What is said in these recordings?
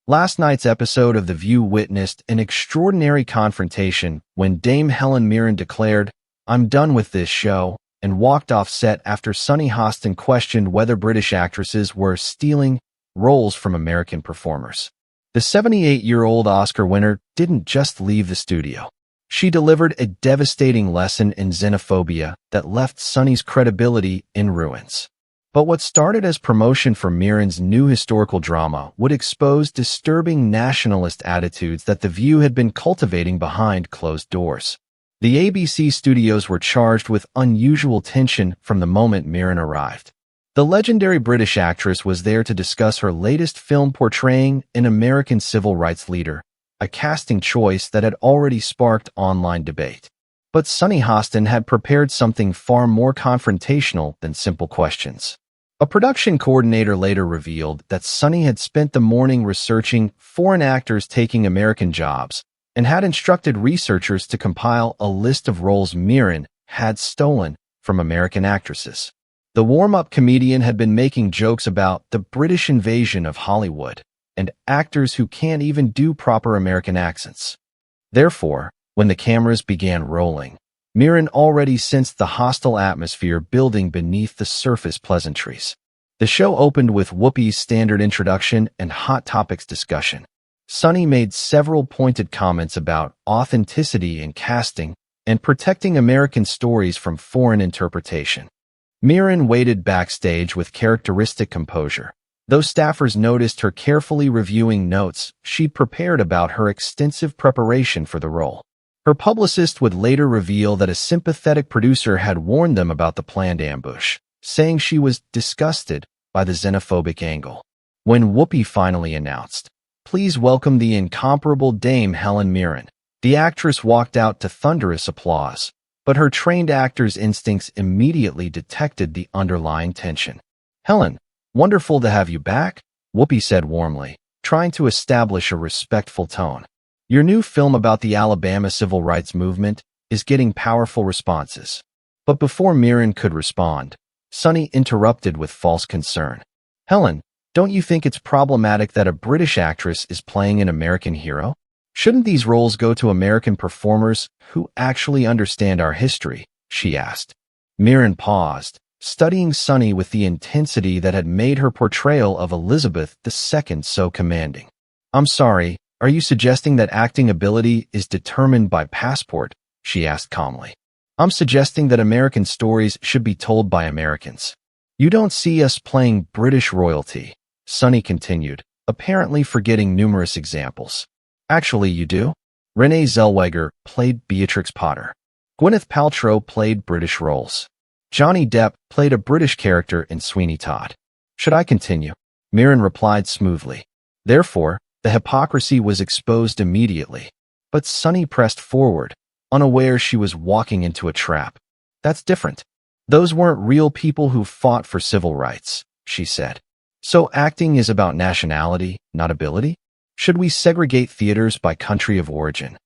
Last night's episode of The View witnessed an extraordinary confrontation when Dame Helen Mirren declared, "I'm done with this show," and walked off set after Sunny Hostin questioned whether British actresses were stealing roles from American performers. The 78-year-old Oscar winner didn't just leave the studio. She delivered a devastating lesson in xenophobia that left Sunny's credibility in ruins. But what started as promotion for Mirren's new historical drama would expose disturbing nationalist attitudes that The View had been cultivating behind closed doors. The ABC studios were charged with unusual tension from the moment Mirren arrived. The legendary British actress was there to discuss her latest film portraying an American civil rights leader, a casting choice that had already sparked online debate. But Sunny Hostin had prepared something far more confrontational than simple questions. A production coordinator later revealed that Sunny had spent the morning researching foreign actors taking American jobs and had instructed researchers to compile a list of roles Mirren had stolen from American actresses. The warm-up comedian had been making jokes about the British invasion of Hollywood and actors who can't even do proper American accents. Therefore, when the cameras began rolling, Mirren already sensed the hostile atmosphere building beneath the surface pleasantries. The show opened with Whoopi's standard introduction and hot topics discussion. Sunny made several pointed comments about authenticity in casting and protecting American stories from foreign interpretation. Mirren waited backstage with characteristic composure. Though staffers noticed her carefully reviewing notes she'd prepared about her extensive preparation for the role. Her publicist would later reveal that a sympathetic producer had warned them about the planned ambush, saying she was disgusted by the xenophobic angle. When Whoopi finally announced, "Please welcome the incomparable Dame Helen Mirren," the actress walked out to thunderous applause, but her trained actor's instincts immediately detected the underlying tension. "Helen, wonderful to have you back," Whoopi said warmly, trying to establish a respectful tone. "Your new film about the Alabama civil rights movement is getting powerful responses." But before Mirren could respond, Sunny interrupted with false concern. "Helen, don't you think it's problematic that a British actress is playing an American hero? Shouldn't these roles go to American performers who actually understand our history?" she asked. Mirren paused, studying Sunny with the intensity that had made her portrayal of Elizabeth II so commanding. "I'm sorry, are you suggesting that acting ability is determined by passport?" she asked calmly. "I'm suggesting that American stories should be told by Americans. You don't see us playing British royalty," Sunny continued, apparently forgetting numerous examples. "Actually, you do. Renee Zellweger played Beatrix Potter. Gwyneth Paltrow played British roles. Johnny Depp played a British character in Sweeney Todd. Should I continue?" Mirren replied smoothly. Therefore, the hypocrisy was exposed immediately. But Sunny pressed forward, unaware she was walking into a trap. "That's different. Those weren't real people who fought for civil rights," she said. "So acting is about nationality, not ability? Should we segregate theaters by country of origin?"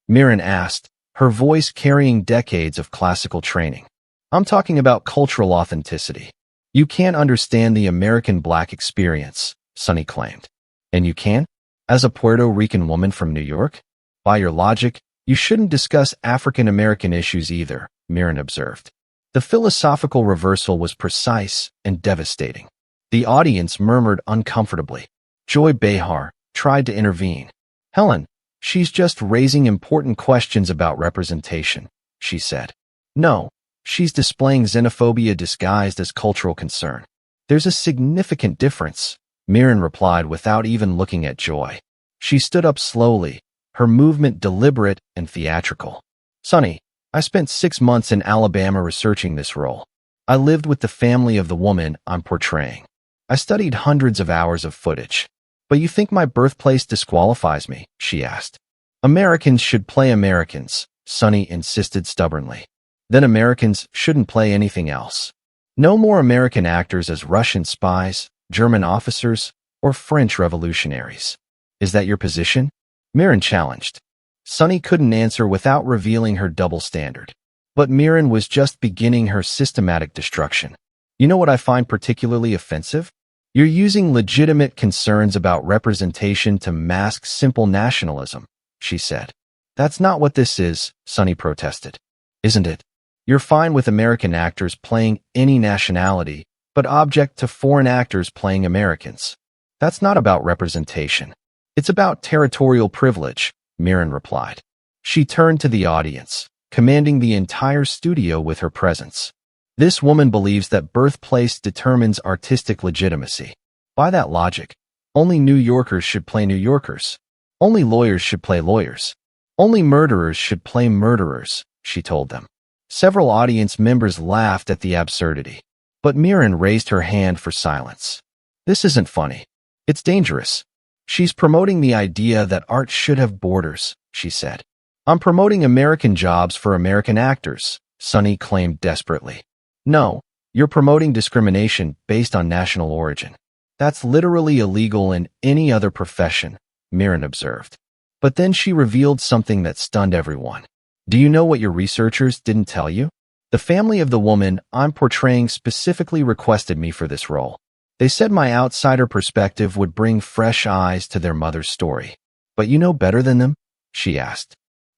Mirren asked, her voice carrying decades of classical training. "I'm talking about cultural authenticity. You can't understand the American Black experience," Sunny claimed. "And you can? As a Puerto Rican woman from New York? By your logic, you shouldn't discuss African American issues either," Mirren observed. The philosophical reversal was precise and devastating. The audience murmured uncomfortably. Joy Behar tried to intervene. "Helen, she's just raising important questions about representation," she said. "No, she's displaying xenophobia disguised as cultural concern." "There's a significant difference," Mirren replied without even looking at Joy. She stood up slowly, her movement deliberate and theatrical. "Sunny, I spent 6 months in Alabama researching this role. I lived with the family of the woman I'm portraying. I studied hundreds of hours of footage. But you think my birthplace disqualifies me?" she asked. "Americans should play Americans," Sunny insisted stubbornly. "Then Americans shouldn't play anything else. No more American actors as Russian spies, German officers, or French revolutionaries. Is that your position?" Mirren challenged. Sunny couldn't answer without revealing her double standard. But Mirren was just beginning her systematic destruction. "You know what I find particularly offensive? You're using legitimate concerns about representation to mask simple nationalism, she said. That's not what this is, Sunny protested. Isn't it? You're fine with American actors playing any nationality, but object to foreign actors playing Americans. That's not about representation. It's about territorial privilege, Mirren replied. She turned to the audience, commanding the entire studio with her presence. This woman believes that birthplace determines artistic legitimacy. By that logic, only New Yorkers should play New Yorkers. Only lawyers should play lawyers. Only murderers should play murderers, she told them. Several audience members laughed at the absurdity, but Mirren raised her hand for silence. This isn't funny. It's dangerous. She's promoting the idea that art should have borders, she said. I'm promoting American jobs for American actors, Sunny claimed desperately. No, you're promoting discrimination based on national origin. That's literally illegal in any other profession, Mirren observed. But then she revealed something that stunned everyone. Do you know what your researchers didn't tell you? The family of the woman I'm portraying specifically requested me for this role. They said my outsider perspective would bring fresh eyes to their mother's story. But you know better than them? She asked.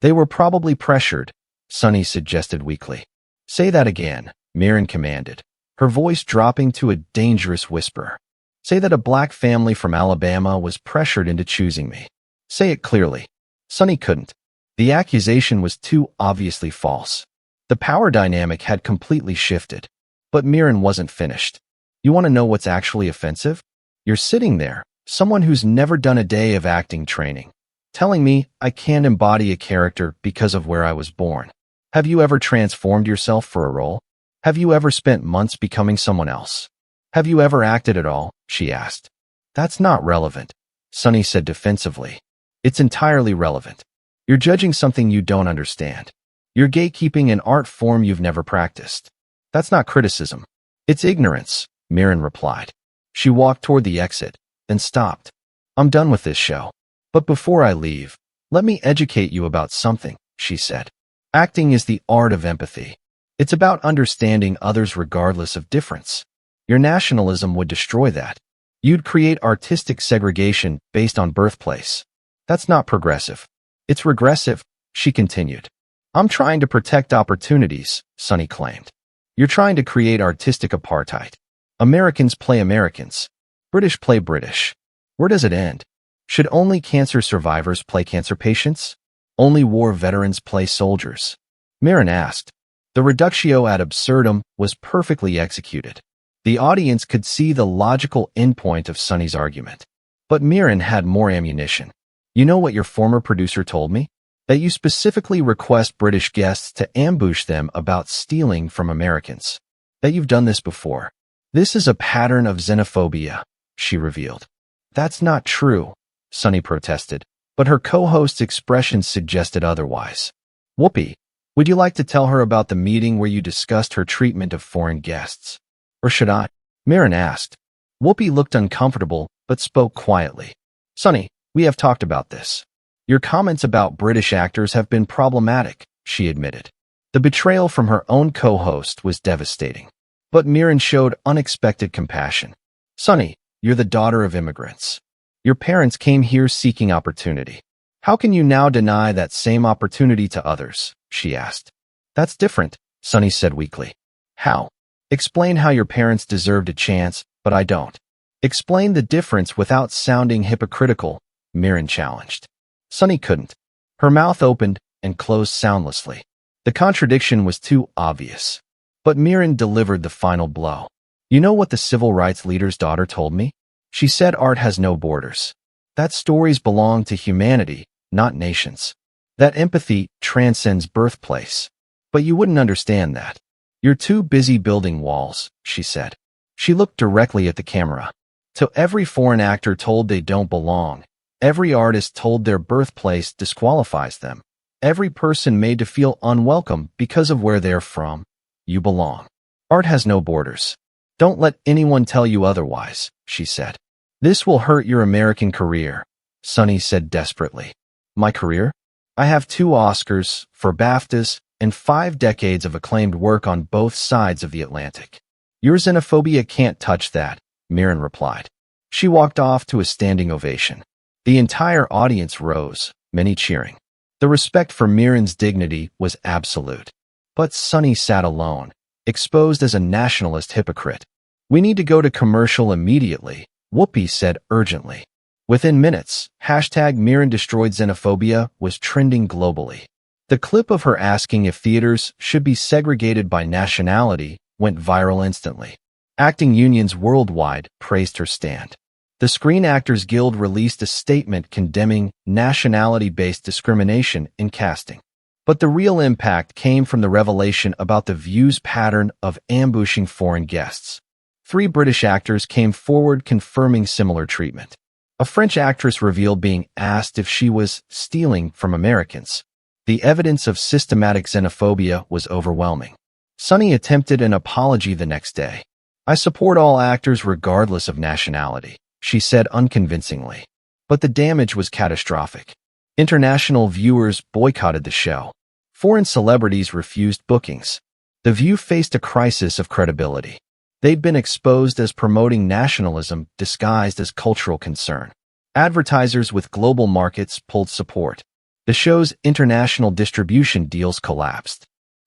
They were probably pressured, Sunny suggested weakly. Say that again, Mirren commanded, her voice dropping to a dangerous whisper. Say that a black family from Alabama was pressured into choosing me. Say it clearly. Sunny couldn't. The accusation was too obviously false. The power dynamic had completely shifted. But Mirren wasn't finished. You want to know what's actually offensive? You're sitting there, someone who's never done a day of acting training, telling me I can't embody a character because of where I was born. Have you ever transformed yourself for a role? Have you ever spent months becoming someone else? Have you ever acted at all? She asked. That's not relevant, Sunny said defensively. It's entirely relevant. You're judging something you don't understand. You're gatekeeping an art form you've never practiced. That's not criticism. It's ignorance, Mirren replied. She walked toward the exit, then stopped. I'm done with this show. But before I leave, let me educate you about something, she said. Acting is the art of empathy. It's about understanding others regardless of difference. Your nationalism would destroy that. You'd create artistic segregation based on birthplace. That's not progressive. It's regressive, she continued. I'm trying to protect opportunities, Sunny claimed. You're trying to create artistic apartheid. Americans play Americans. British play British. Where does it end? Should only cancer survivors play cancer patients? Only war veterans play soldiers? Mirren asked. The reductio ad absurdum was perfectly executed. The audience could see the logical endpoint of Sunny's argument. But Mirren had more ammunition. You know what your former producer told me? That you specifically request British guests to ambush them about stealing from Americans. That you've done this before. This is a pattern of xenophobia, she revealed. That's not true, Sunny protested, but her co-host's expressions suggested otherwise. Whoopi, would you like to tell her about the meeting where you discussed her treatment of foreign guests? Or should I? Mirren asked. Whoopi looked uncomfortable, but spoke quietly. Sunny, we have talked about this. Your comments about British actors have been problematic, she admitted. The betrayal from her own co-host was devastating. But Mirren showed unexpected compassion. Sunny, you're the daughter of immigrants. Your parents came here seeking opportunity. How can you now deny that same opportunity to others? She asked. That's different, Sunny said weakly. How? Explain how your parents deserved a chance, but I don't. Explain the difference without sounding hypocritical, Mirren challenged. Sunny couldn't. Her mouth opened and closed soundlessly. The contradiction was too obvious. But Mirren delivered the final blow. You know what the civil rights leader's daughter told me? She said art has no borders. That stories belong to humanity, not nations. That empathy transcends birthplace. But you wouldn't understand that. You're too busy building walls, she said. She looked directly at the camera. To every foreign actor told they don't belong. Every artist told their birthplace disqualifies them. Every person made to feel unwelcome because of where they're from. You belong. Art has no borders. Don't let anyone tell you otherwise, she said. This will hurt your American career, Sunny said desperately. My career? I have 2 Oscars, 4 BAFTAs, and 5 decades of acclaimed work on both sides of the Atlantic. Your xenophobia can't touch that, Mirren replied. She walked off to a standing ovation. The entire audience rose, many cheering. The respect for Mirren's dignity was absolute. But Sunny sat alone, exposed as a nationalist hypocrite. We need to go to commercial immediately, Whoopi said urgently. Within minutes, #Mirren destroyed xenophobia was trending globally. The clip of her asking if theaters should be segregated by nationality went viral instantly. Acting unions worldwide praised her stand. The Screen Actors Guild released a statement condemning nationality-based discrimination in casting. But the real impact came from the revelation about the View's pattern of ambushing foreign guests. 3 British actors came forward confirming similar treatment. A French actress revealed being asked if she was stealing from Americans. The evidence of systematic xenophobia was overwhelming. Sunny attempted an apology the next day. I support all actors regardless of nationality, she said unconvincingly. But the damage was catastrophic. International viewers boycotted the show. Foreign celebrities refused bookings. The View faced a crisis of credibility. They'd been exposed as promoting nationalism disguised as cultural concern. Advertisers with global markets pulled support. The show's international distribution deals collapsed.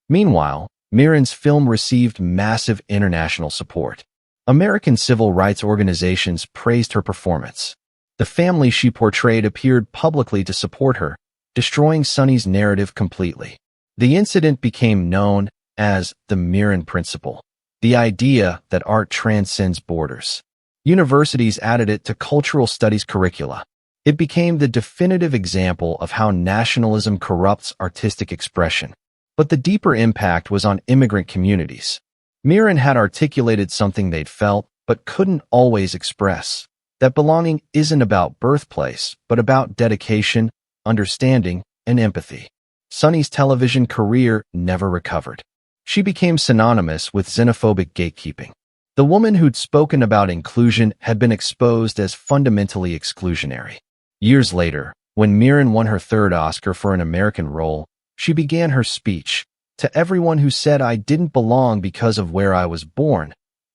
Meanwhile, Mirren's film received massive international support. American civil rights organizations praised her performance. The family she portrayed appeared publicly to support her, destroying Sunny's narrative completely. The incident became known as the Mirren Principle, the idea that art transcends borders. Universities added it to cultural studies curricula. It became the definitive example of how nationalism corrupts artistic expression. But the deeper impact was on immigrant communities. Mirren had articulated something they'd felt but couldn't always express. That belonging isn't about birthplace, but about dedication, understanding, and empathy. Sunny's television career never recovered. She became synonymous with xenophobic gatekeeping. The woman who'd spoken about inclusion had been exposed as fundamentally exclusionary. Years later, when Mirren won her 3rd Oscar for an American role, she began her speech. To everyone who said I didn't belong because of where I was born,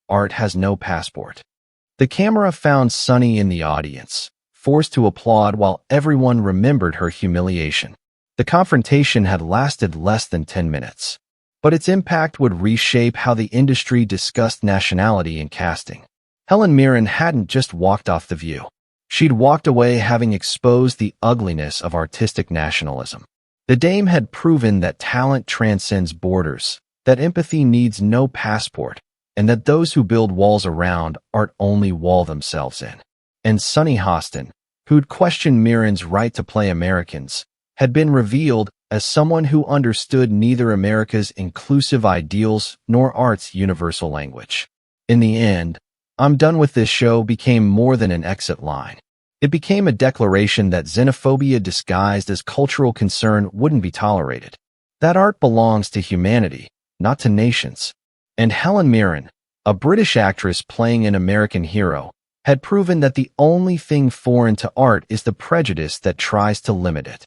art has no passport. The camera found Sunny in the audience, forced to applaud while everyone remembered her humiliation. The confrontation had lasted less than 10 minutes. But its impact would reshape how the industry discussed nationality in casting. Helen Mirren hadn't just walked off The View. She'd walked away having exposed the ugliness of artistic nationalism. The dame had proven that talent transcends borders, that empathy needs no passport, and that those who build walls around art only wall themselves in. And Sunny Hostin, who'd questioned Mirren's right to play Americans, had been revealed as someone who understood neither America's inclusive ideals nor art's universal language. In the end, I'm done with this show became more than an exit line. It became a declaration that xenophobia disguised as cultural concern wouldn't be tolerated. That art belongs to humanity, not to nations. And Helen Mirren, a British actress playing an American hero, had proven that the only thing foreign to art is the prejudice that tries to limit it.